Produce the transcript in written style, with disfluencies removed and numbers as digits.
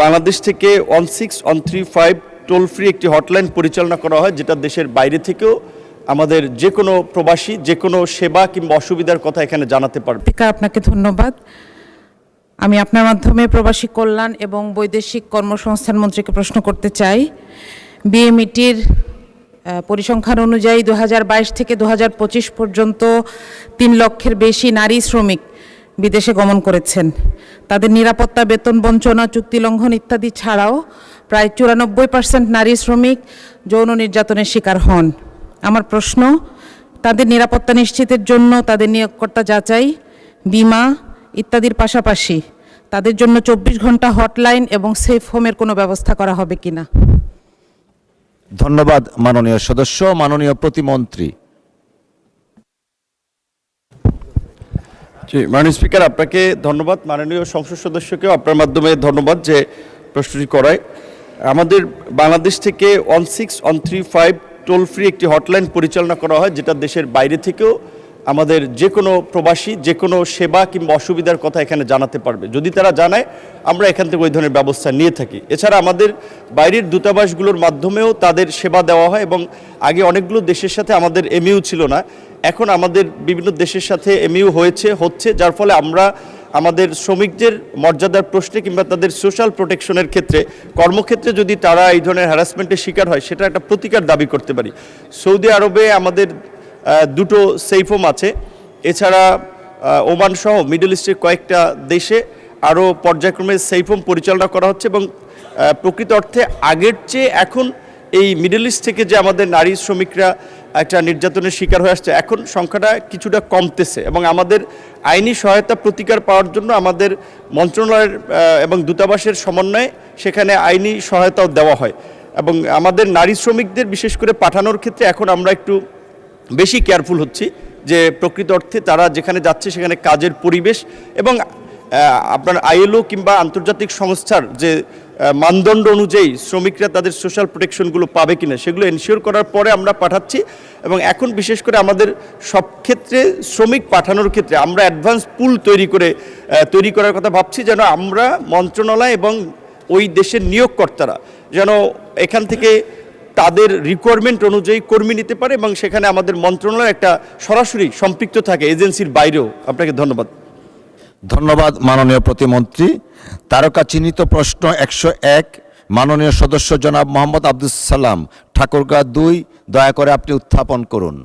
বাংলাদেশ থেকে 16135 toll free একটি hotline পরিচালনা করা হয়, যেটা দেশের বাইরে থেকেও আমাদের যে কোনো প্রবাসী যে কোনো সেবা কিংবা অসুবিধার কথা এখানে জানাতে পারবে। আপনাকে ধন্যবাদ। আমি আপনার মাধ্যমে প্রবাসী কল্যাণ এবং বৈদেশিক কর্মসংস্থান মন্ত্রীকে প্রশ্ন করতে চাই। বিএমইটির পরিসংখ্যান অনুযায়ী 2022 থেকে 2025 পর্যন্ত 3 লক্ষের বেশি নারী শ্রমিক বিদেশে গমন করেছেন। তাদের নিরাপত্তা, বেতন বঞ্চনা, চুক্তি লঙ্ঘন ইত্যাদি ছাড়াও প্রায় 94% নারী শ্রমিক যৌন নির্যাতনের শিকার হন। আমার প্রশ্ন, তাদের নিরাপত্তা নিশ্চিতের জন্য তাদের নিয়োগকর্তা যাচাই, বীমা ইত্যাদির পাশাপাশি তাদের জন্য 24 ঘন্টা হটলাইন এবং সেফ হোমের কোনো ব্যবস্থা করা হবে কিনা? ধন্যবাদ মাননীয় সদস্য। মাননীয় প্রতিমন্ত্রী। মাননীয় স্পিকার, আপনাকে ধন্যবাদ। মাননীয় সংসদ সদস্যকেও আপনার মাধ্যমে ধন্যবাদ যে প্রশ্নটি করায়। আমাদের বাংলাদেশ থেকে 16135 টোল ফ্রি একটি হটলাইন পরিচালনা করা হয়, যেটা দেশের বাইরে থেকেও আমাদের যে কোনো প্রবাসী যে কোনো সেবা কিংবা অসুবিধার কথা এখানে জানাতে পারবে। যদি তারা জানায়, আমরা এখান থেকে ওই ধরনের ব্যবস্থা নিয়ে থাকি। এছাড়া আমাদের বাইরের দূতাবাসগুলোর মাধ্যমেও তাদের সেবা দেওয়া হয়, এবং আগে অনেকগুলো দেশের সাথে আমাদের এমইউ ছিল না, এখন আমাদের বিভিন্ন দেশের সাথে এমইউ হচ্ছে, যার ফলে আমরা আমাদের শ্রমিকদের মর্যাদার প্রশ্নে কিংবা তাদের সোশ্যাল প্রোটেকশনের ক্ষেত্রে, কর্মক্ষেত্রে যদি তারা এই ধরনের হ্যারাসমেন্টের শিকার হয়, সেটা একটা প্রতিকার দাবি করতে পারি। সৌদি আরবে আমাদের 2টো সেফ হোম আছে। এছাড়া ওমান সহ মিডল ইস্টের কয়েকটা দেশে আরও পর্যায়ক্রমে সেফ হোম পরিচালনা করা হচ্ছে, এবং প্রকৃত অর্থে আগের চেয়ে এখন এই মিডল ইস্ট থেকে যে আমাদের নারী শ্রমিকরা একটা নির্যাতনের শিকার হয়ে আসছে, এখন সংখ্যাটা কিছুটা কমতেছে, এবং আমাদের আইনি সহায়তা প্রতিকার পাওয়ার জন্য আমাদের মন্ত্রণালয়ের এবং দূতাবাসের সমন্বয়ে সেখানে আইনি সহায়তাও দেওয়া হয়। এবং আমাদের নারী শ্রমিকদের বিশেষ করে পাঠানোর ক্ষেত্রে এখন আমরা একটু বেশি কেয়ারফুল হচ্ছি যে প্রকৃত অর্থে তারা যেখানে যাচ্ছে সেখানে কাজের পরিবেশ এবং আপনার আইএলও কিংবা আন্তর্জাতিক সংস্থার যে মানদণ্ড অনুযায়ী শ্রমিকরা তাদের সোশ্যাল প্রোটেকশনগুলো পাবে কিনা সেগুলো এনশিওর করার পরে আমরা পাঠাচ্ছি। এবং এখন বিশেষ করে আমাদের সব ক্ষেত্রে শ্রমিক পাঠানোর ক্ষেত্রে আমরা অ্যাডভান্স পুল তৈরি করার কথা ভাবছি, যেন আমরা মন্ত্রণালয় এবং ওই দেশের নিয়োগকর্তারা যেন এখান থেকে তাদের রিকোয়ারমেন্ট অনুযায়ী কর্মী নিতে পারে, এবং সেখানে আমাদের মন্ত্রণালয় একটা সরাসরি সম্পৃক্ত থাকে এজেন্সির বাইরেও। আপনাকে ধন্যবাদ। ধন্যবাদ মাননীয় প্রতিমন্ত্রী। তারকা চিহ্নিত প্রশ্ন 101, মাননীয় সদস্য জনাব মোহাম্মদ আব্দুস সালাম, ঠাকুরগাঁ 2, দয়া করে আপনি উত্থাপন করুন।